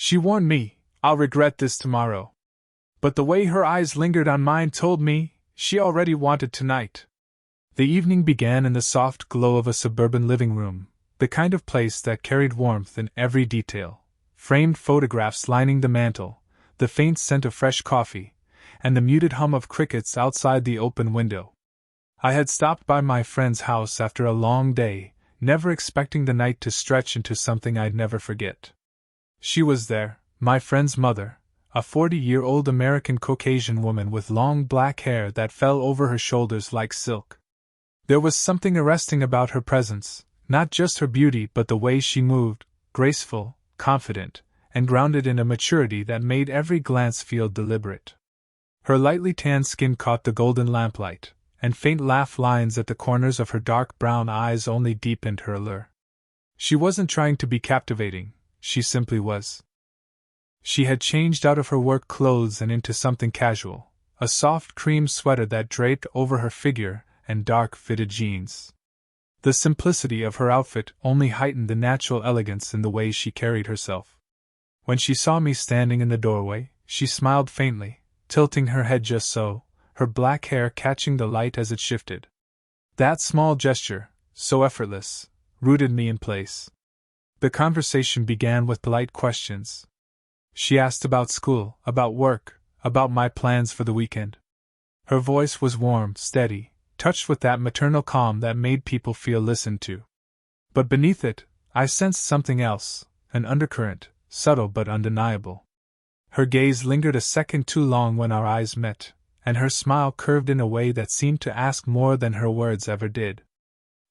She warned me, "I'll regret this tomorrow." But the way her eyes lingered on mine told me she already wanted tonight. The evening began in the soft glow of a suburban living room, the kind of place that carried warmth in every detail. Framed photographs lining the mantel, the faint scent of fresh coffee, and the muted hum of crickets outside the open window. I had stopped by my friend's house after a long day, never expecting the night to stretch into something I'd never forget. She was there, my friend's mother, a 40-year-old American Caucasian woman with long black hair that fell over her shoulders like silk. There was something arresting about her presence, not just her beauty but the way she moved, graceful, confident, and grounded in a maturity that made every glance feel deliberate. Her lightly tanned skin caught the golden lamplight, and faint laugh lines at the corners of her dark brown eyes only deepened her allure. She wasn't trying to be captivating, she simply was. She had changed out of her work clothes and into something casual, a soft cream sweater that draped over her figure and dark fitted jeans. The simplicity of her outfit only heightened the natural elegance in the way she carried herself. When she saw me standing in the doorway, she smiled faintly, tilting her head just so, her black hair catching the light as it shifted. That small gesture, so effortless, rooted me in place. The conversation began with polite questions. She asked about school, about work, about my plans for the weekend. Her voice was warm, steady, touched with that maternal calm that made people feel listened to. But beneath it, I sensed something else, an undercurrent, subtle but undeniable. Her gaze lingered a second too long when our eyes met, and her smile curved in a way that seemed to ask more than her words ever did.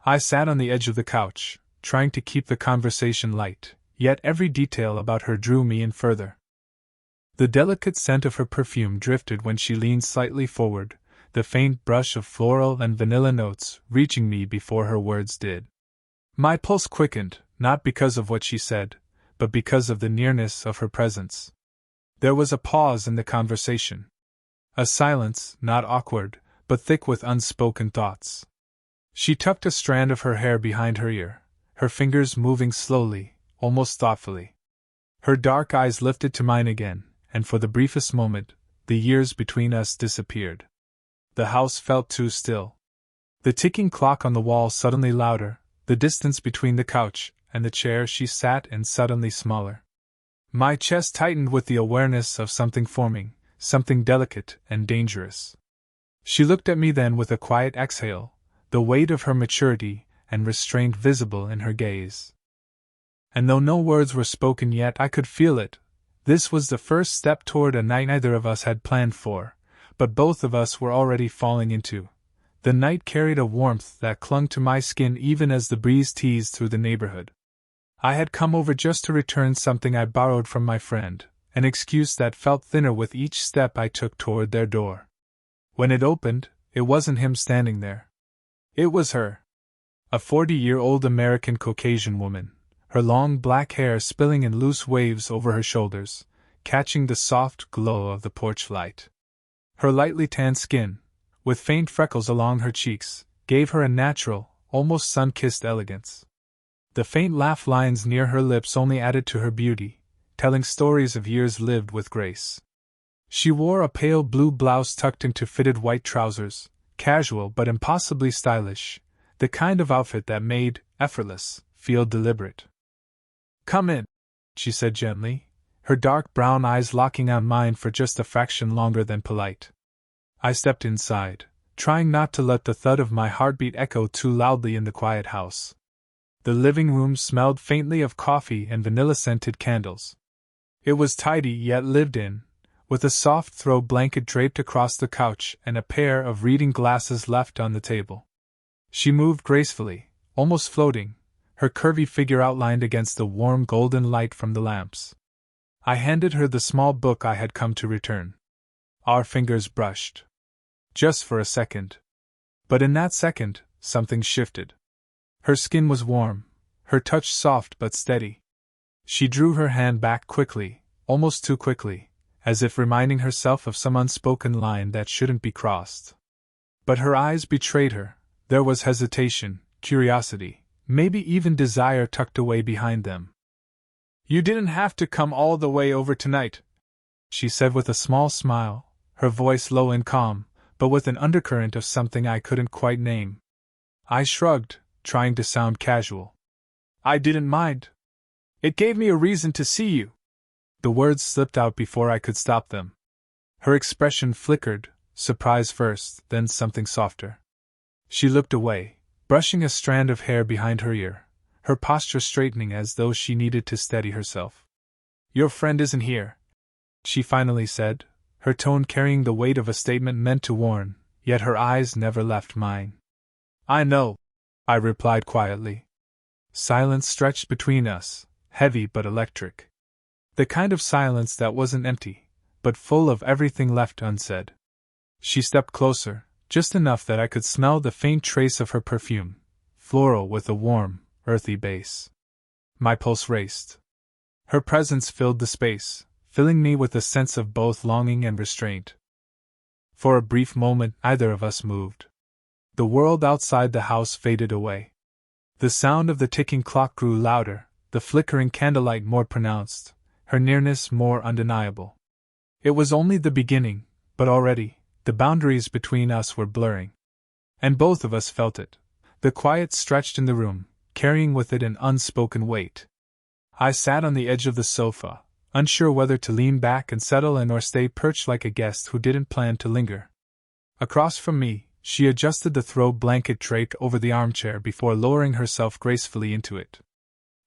I sat on the edge of the couch, trying to keep the conversation light, yet every detail about her drew me in further. The delicate scent of her perfume drifted when she leaned slightly forward, the faint brush of floral and vanilla notes reaching me before her words did. My pulse quickened, not because of what she said, but because of the nearness of her presence. There was a pause in the conversation. A silence, not awkward, but thick with unspoken thoughts. She tucked a strand of her hair behind her ear, her fingers moving slowly, almost thoughtfully. Her dark eyes lifted to mine again, and for the briefest moment, the years between us disappeared. The house felt too still. The ticking clock on the wall suddenly louder, the distance between the couch and the chair she sat in suddenly smaller. My chest tightened with the awareness of something forming, something delicate and dangerous. She looked at me then with a quiet exhale, the weight of her maturity and restraint visible in her gaze. And though no words were spoken yet, I could feel it. This was the first step toward a night neither of us had planned for, but both of us were already falling into. The night carried a warmth that clung to my skin even as the breeze teased through the neighborhood. I had come over just to return something I borrowed from my friend, an excuse that felt thinner with each step I took toward their door. When it opened, it wasn't him standing there. It was her. A 40-year-old American Caucasian woman, her long black hair spilling in loose waves over her shoulders, catching the soft glow of the porch light. Her lightly tanned skin, with faint freckles along her cheeks, gave her a natural, almost sun-kissed elegance. The faint laugh lines near her lips only added to her beauty, telling stories of years lived with grace. She wore a pale blue blouse tucked into fitted white trousers, casual but impossibly stylish, the kind of outfit that made, effortless, feel deliberate. "Come in," she said gently, her dark brown eyes locking on mine for just a fraction longer than polite. I stepped inside, trying not to let the thud of my heartbeat echo too loudly in the quiet house. The living room smelled faintly of coffee and vanilla-scented candles. It was tidy yet lived in, with a soft throw blanket draped across the couch and a pair of reading glasses left on the table. She moved gracefully, almost floating, her curvy figure outlined against the warm golden light from the lamps. I handed her the small book I had come to return. Our fingers brushed. Just for a second. But in that second, something shifted. Her skin was warm, her touch soft but steady. She drew her hand back quickly, almost too quickly, as if reminding herself of some unspoken line that shouldn't be crossed. But her eyes betrayed her. There was hesitation, curiosity, maybe even desire tucked away behind them. You didn't have to come all the way over tonight, she said with a small smile, her voice low and calm, but with an undercurrent of something I couldn't quite name. I shrugged, trying to sound casual. I didn't mind. It gave me a reason to see you. The words slipped out before I could stop them. Her expression flickered, surprise first, then something softer. She looked away, brushing a strand of hair behind her ear, her posture straightening as though she needed to steady herself. Your friend isn't here, she finally said, her tone carrying the weight of a statement meant to warn, yet her eyes never left mine. I know, I replied quietly. Silence stretched between us, heavy but electric. The kind of silence that wasn't empty, but full of everything left unsaid. She stepped closer, just enough that I could smell the faint trace of her perfume, floral with a warm, earthy base. My pulse raced. Her presence filled the space, filling me with a sense of both longing and restraint. For a brief moment, neither of us moved. The world outside the house faded away. The sound of the ticking clock grew louder, the flickering candlelight more pronounced, her nearness more undeniable. It was only the beginning, but already, the boundaries between us were blurring. And both of us felt it. The quiet stretched in the room, carrying with it an unspoken weight. I sat on the edge of the sofa, unsure whether to lean back and settle in or stay perched like a guest who didn't plan to linger. Across from me, she adjusted the throw blanket draped over the armchair before lowering herself gracefully into it.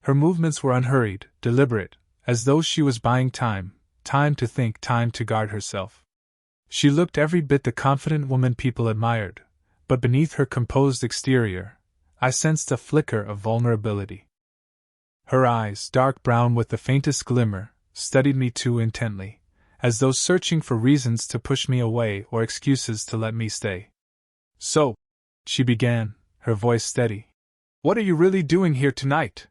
Her movements were unhurried, deliberate, as though she was buying time, time to think, time to guard herself. She looked every bit the confident woman people admired, but beneath her composed exterior, I sensed a flicker of vulnerability. Her eyes, dark brown with the faintest glimmer, studied me too intently, as though searching for reasons to push me away or excuses to let me stay. So, she began, her voice steady. What are you really doing here tonight?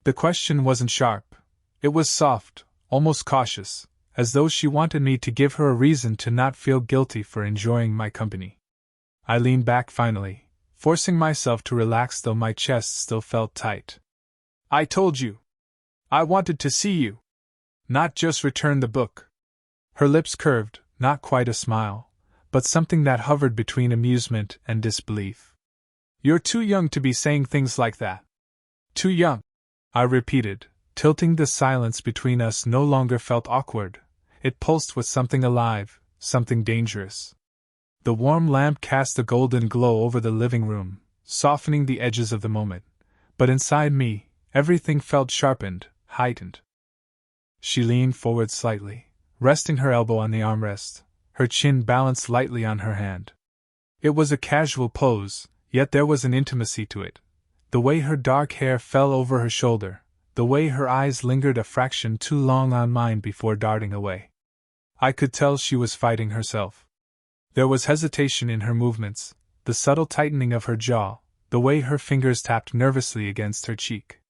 The question wasn't sharp. It was soft, almost cautious, as though she wanted me to give her a reason to not feel guilty for enjoying my company. I leaned back finally, forcing myself to relax though my chest still felt tight. I told you. I wanted to see you. Not just return the book. Her lips curved, not quite a smile, but something that hovered between amusement and disbelief. You're too young to be saying things like that. Too young, I repeated, tilting the silence between us no longer felt awkward. It pulsed with something alive, something dangerous. The warm lamp cast a golden glow over the living room, softening the edges of the moment, but inside me, everything felt sharpened, heightened. She leaned forward slightly, resting her elbow on the armrest, her chin balanced lightly on her hand. It was a casual pose, yet there was an intimacy to it. The way her dark hair fell over her shoulder, the way her eyes lingered a fraction too long on mine before darting away. I could tell she was fighting herself. There was hesitation in her movements, the subtle tightening of her jaw, the way her fingers tapped nervously against her cheek.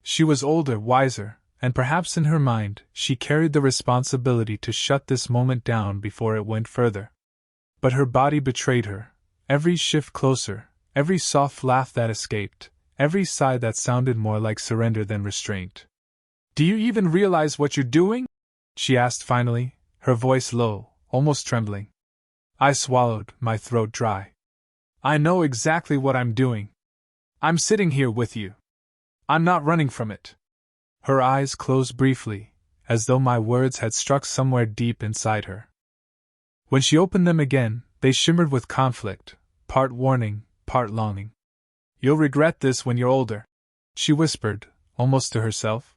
She was older, wiser, and perhaps in her mind, she carried the responsibility to shut this moment down before it went further. But her body betrayed her. Every shift closer, every soft laugh that escaped, every sigh that sounded more like surrender than restraint. Do you even realize what you're doing? She asked finally, her voice low, almost trembling. I swallowed, my throat dry. I know exactly what I'm doing. I'm sitting here with you. I'm not running from it. Her eyes closed briefly, as though my words had struck somewhere deep inside her. When she opened them again, they shimmered with conflict, part warning, part longing. You'll regret this when you're older, she whispered, almost to herself.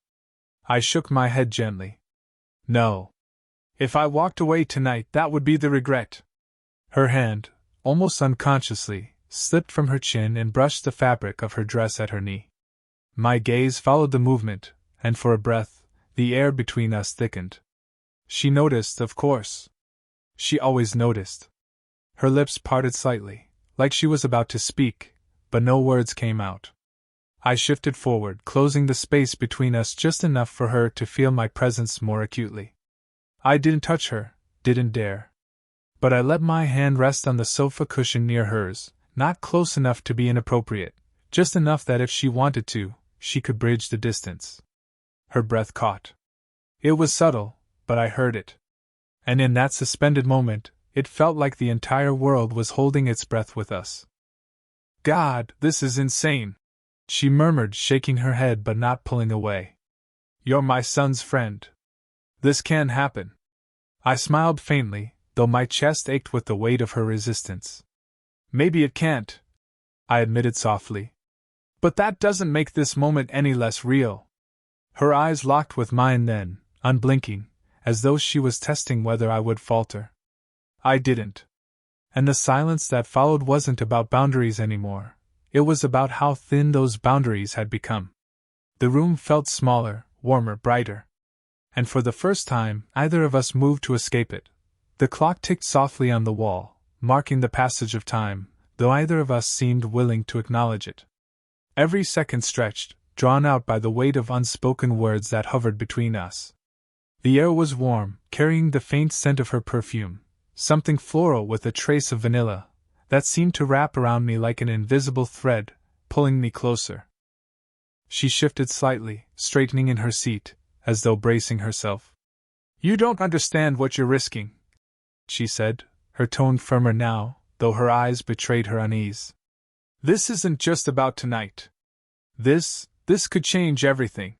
I shook my head gently. No. If I walked away tonight, that would be the regret. Her hand, almost unconsciously, slipped from her chin and brushed the fabric of her dress at her knee. My gaze followed the movement, and for a breath, the air between us thickened. She noticed, of course. She always noticed. Her lips parted slightly, like she was about to speak, but no words came out. I shifted forward, closing the space between us just enough for her to feel my presence more acutely. I didn't touch her, didn't dare. But I let my hand rest on the sofa cushion near hers, not close enough to be inappropriate, just enough that if she wanted to, she could bridge the distance. Her breath caught. It was subtle, but I heard it. And in that suspended moment, it felt like the entire world was holding its breath with us. God, this is insane, she murmured, shaking her head but not pulling away. You're my son's friend. This can't happen. I smiled faintly, though my chest ached with the weight of her resistance. Maybe it can't, I admitted softly. But that doesn't make this moment any less real. Her eyes locked with mine then, unblinking, as though she was testing whether I would falter. I didn't. And the silence that followed wasn't about boundaries anymore. It was about how thin those boundaries had become. The room felt smaller, warmer, brighter. And for the first time, neither of us moved to escape it. The clock ticked softly on the wall, marking the passage of time, though neither of us seemed willing to acknowledge it. Every second stretched, drawn out by the weight of unspoken words that hovered between us. The air was warm, carrying the faint scent of her perfume, something floral with a trace of vanilla, that seemed to wrap around me like an invisible thread, pulling me closer. She shifted slightly, straightening in her seat, as though bracing herself. You don't understand what you're risking, she said, her tone firmer now, though her eyes betrayed her unease. This isn't just about tonight. This could change everything.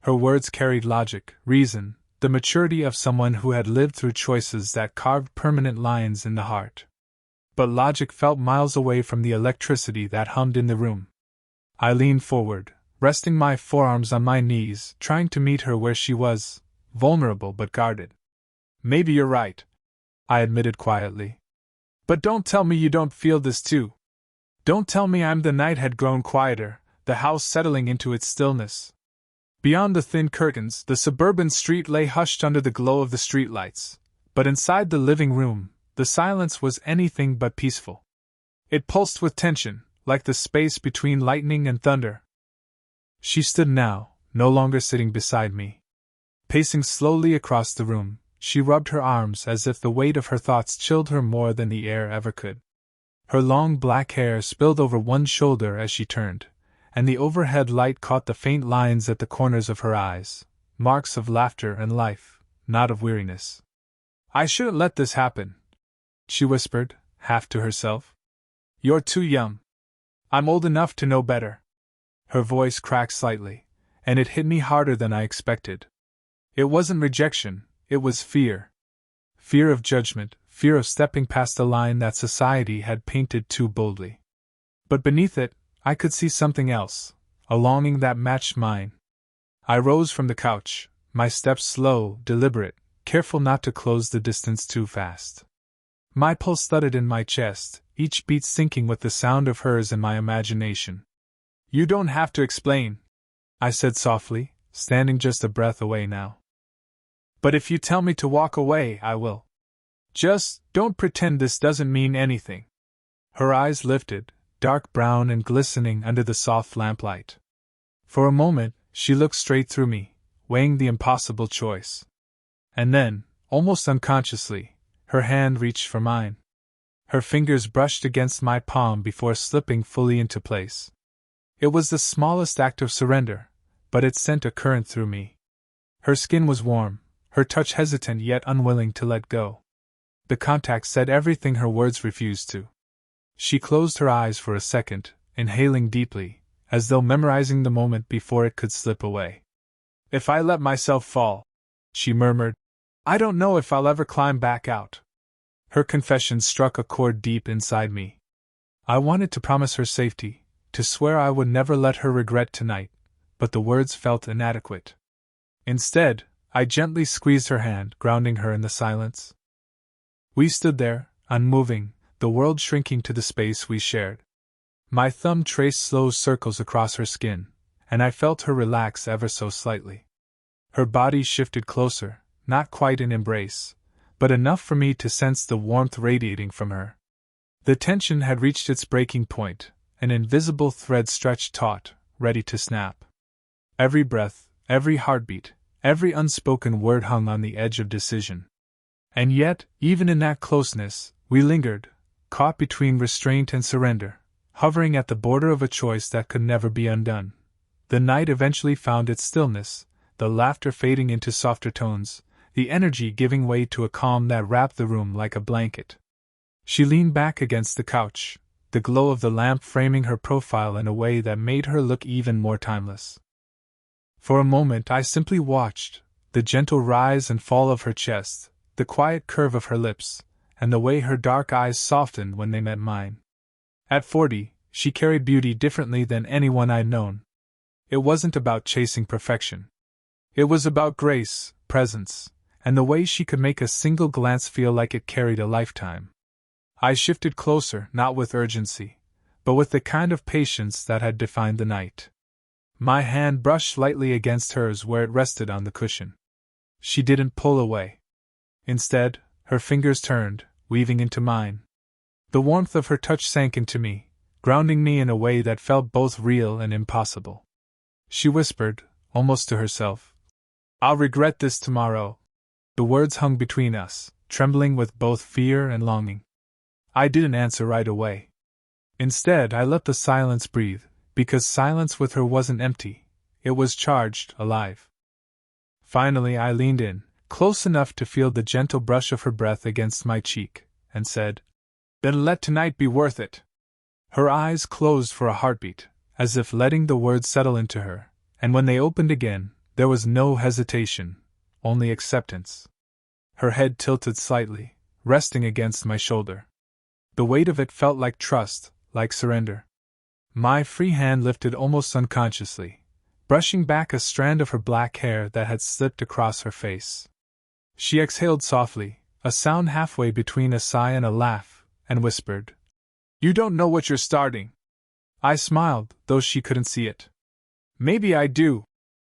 Her words carried logic, reason, the maturity of someone who had lived through choices that carved permanent lines in the heart. But logic felt miles away from the electricity that hummed in the room. I leaned forward, resting my forearms on my knees, trying to meet her where she was, vulnerable but guarded. Maybe you're right, I admitted quietly. But don't tell me you don't feel this too. Don't tell me the night had grown quieter, the house settling into its stillness. Beyond the thin curtains, the suburban street lay hushed under the glow of the streetlights, but inside the living room, the silence was anything but peaceful. It pulsed with tension, like the space between lightning and thunder. She stood now, no longer sitting beside me. Pacing slowly across the room, she rubbed her arms as if the weight of her thoughts chilled her more than the air ever could. Her long black hair spilled over one shoulder as she turned, and the overhead light caught the faint lines at the corners of her eyes, marks of laughter and life, not of weariness. I shouldn't let this happen, she whispered, half to herself. You're too young. I'm old enough to know better. Her voice cracked slightly, and it hit me harder than I expected. It wasn't rejection, it was fear. Fear of judgment, fear of stepping past the line that society had painted too boldly. But beneath it, I could see something else, a longing that matched mine. I rose from the couch, my steps slow, deliberate, careful not to close the distance too fast. My pulse thudded in my chest, each beat syncing with the sound of hers in my imagination. You don't have to explain, I said softly, standing just a breath away now. But if you tell me to walk away, I will. Just don't pretend this doesn't mean anything. Her eyes lifted, dark brown and glistening under the soft lamplight. For a moment, she looked straight through me, weighing the impossible choice. And then, almost unconsciously, her hand reached for mine. Her fingers brushed against my palm before slipping fully into place. It was the smallest act of surrender, but it sent a current through me. Her skin was warm, her touch hesitant yet unwilling to let go. The contact said everything her words refused to. She closed her eyes for a second, inhaling deeply, as though memorizing the moment before it could slip away. If I let myself fall, she murmured, I don't know if I'll ever climb back out. Her confession struck a chord deep inside me. I wanted to promise her safety, to swear I would never let her regret tonight, but the words felt inadequate. Instead, I gently squeezed her hand, grounding her in the silence. We stood there, unmoving, the world shrinking to the space we shared. My thumb traced slow circles across her skin, and I felt her relax ever so slightly. Her body shifted closer, not quite an embrace, but enough for me to sense the warmth radiating from her. The tension had reached its breaking point, an invisible thread stretched taut, ready to snap. Every breath, every heartbeat, every unspoken word hung on the edge of decision. And yet, even in that closeness, we lingered, caught between restraint and surrender, hovering at the border of a choice that could never be undone. The night eventually found its stillness, the laughter fading into softer tones, the energy giving way to a calm that wrapped the room like a blanket. She leaned back against the couch, the glow of the lamp framing her profile in a way that made her look even more timeless. For a moment I simply watched, the gentle rise and fall of her chest, the quiet curve of her lips, and the way her dark eyes softened when they met mine. At 40, she carried beauty differently than anyone I'd known. It wasn't about chasing perfection. It was about grace, presence, and the way she could make a single glance feel like it carried a lifetime. I shifted closer, not with urgency, but with the kind of patience that had defined the night. My hand brushed lightly against hers where it rested on the cushion. She didn't pull away. Instead, her fingers turned, weaving into mine. The warmth of her touch sank into me, grounding me in a way that felt both real and impossible. She whispered, almost to herself, "I'll regret this tomorrow." The words hung between us, trembling with both fear and longing. I didn't answer right away. Instead, I let the silence breathe, because silence with her wasn't empty, it was charged, alive. Finally, I leaned in, close enough to feel the gentle brush of her breath against my cheek, and said, "Then let tonight be worth it." Her eyes closed for a heartbeat, as if letting the words settle into her, and when they opened again, there was no hesitation, only acceptance. Her head tilted slightly, resting against my shoulder. The weight of it felt like trust, like surrender. My free hand lifted almost unconsciously, brushing back a strand of her black hair that had slipped across her face. She exhaled softly, a sound halfway between a sigh and a laugh, and whispered, "You don't know what you're starting." I smiled, though she couldn't see it. "Maybe I do,"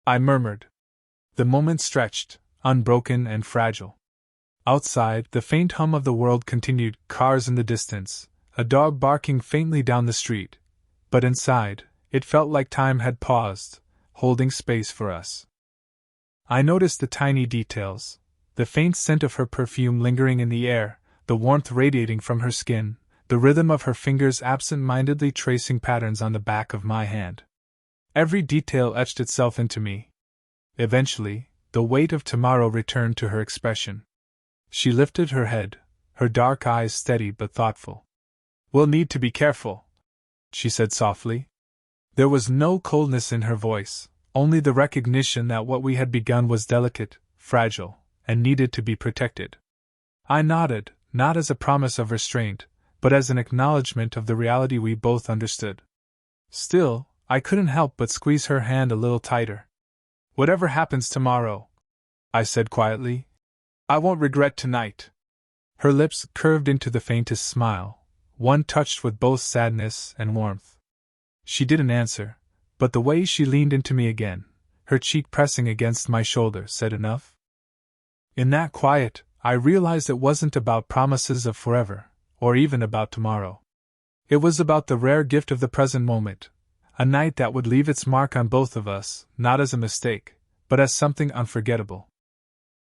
I murmured. The moment stretched, unbroken and fragile. Outside, the faint hum of the world continued, cars in the distance, a dog barking faintly down the street, but inside, it felt like time had paused, holding space for us. I noticed the tiny details, the faint scent of her perfume lingering in the air, the warmth radiating from her skin, the rhythm of her fingers absent-mindedly tracing patterns on the back of my hand. Every detail etched itself into me. Eventually, the weight of tomorrow returned to her expression. She lifted her head, her dark eyes steady but thoughtful. "We'll need to be careful," she said softly. There was no coldness in her voice, only the recognition that what we had begun was delicate, fragile, and needed to be protected. I nodded, not as a promise of restraint, but as an acknowledgement of the reality we both understood. Still, I couldn't help but squeeze her hand a little tighter. "Whatever happens tomorrow," I said quietly, "I won't regret tonight." Her lips curved into the faintest smile, one touched with both sadness and warmth. She didn't answer, but the way she leaned into me again, her cheek pressing against my shoulder, said enough. In that quiet, I realized it wasn't about promises of forever, or even about tomorrow. It was about the rare gift of the present moment, a night that would leave its mark on both of us, not as a mistake, but as something unforgettable.